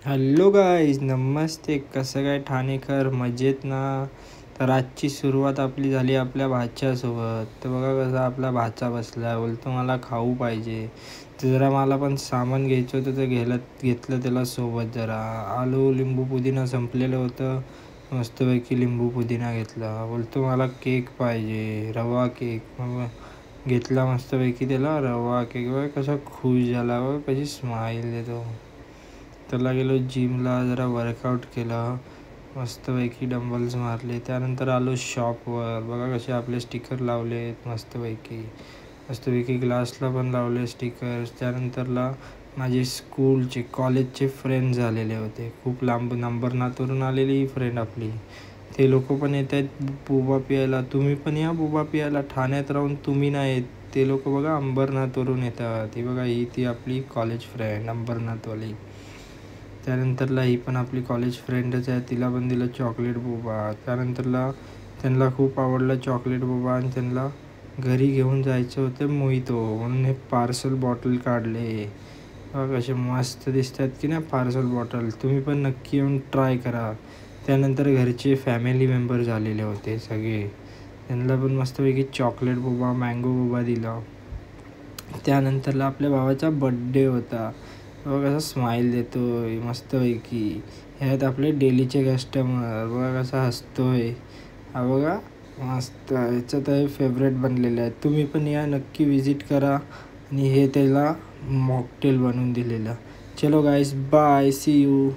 Hello guys, नमस्ते. कसं काय ठाणेकर, मजेत ना? तर आजची सुरुवात आपली झाली आपल्या भाच्यासोबत. तर बघा कसा आपला भाचा बसला, बोलतो मला खाऊ पाहिजे. तर जरा मला पण सामान घ्यायचं होतं, तर घेतलं त्याला सोबत. जरा आलू लिंबू पुदिना संपलेलं होतं, मस्तपैकी लिंबू पुदिना घेतला. बोलतो मला केक पाहिजे, रवा केक. मग घेतला मस्तपैकी त्याला रवा केक. बघा कसा खुश झाला, बघा कशी स्माईल देतो. त्याला गेलो जिमला, जरा वर्कआउट केलं, मस्तपैकी डंबल्स मारले. त्यानंतर आलो शॉपवर. बघा कसे आपले स्टिकर लावलेत मस्तपैकी ग्लासला पण लावले स्टिकर्स. त्यानंतरला माझे स्कूलचे कॉलेजचे फ्रेंड झालेले होते, खूप लांब नंबरनाथवरून आलेली फ्रेंड आपली. ते लोक पण येत आहेत बुबा पियायला. तुम्ही पण या बुबा पियायला. ठाण्यात राहून तुम्ही नाही येत, ते लोक बघा अंबरनाथवरून येतात. ही बघा ती आपली कॉलेज फ्रेंड अंबरनाथवाली. त्यानंतरला ही पण आपली कॉलेज फ्रेंडच आहे, तिला पण दिलं चॉकलेट बोबा. त्यानंतरला त्यांना खूप आवडलं चॉकलेट बोबा आणि त्यांना घरी घेऊन जायचं होतं मोहितो, म्हणून हे पार्सल बॉटल काढले. कसे मस्त दिसतात की नाही पार्सल बॉटल. तुम्ही पण नक्की येऊन ट्राय करा. त्यानंतर घरचे फॅमिली मेंबर झालेले होते सगळे, त्यांना पण मस्तपैकी चॉकलेट बोबा मँगो बोबा दिला. त्यानंतरला आपल्या भावाचा बड्डे होता. बघा कसा स्माईल देतो मस्तपैकी. हे आहेत आपले डेलीचे कस्टमर. बघा कसा हसतोय, हा बघा मस्त. ह्याचं तर फेवरेट बनलेलं आहे. तुम्ही पण या, नक्की विजिट करा. आणि हे त्याला मॉकटेल बनवून दिलेलं. चलो गाईस, बाय, सी यू.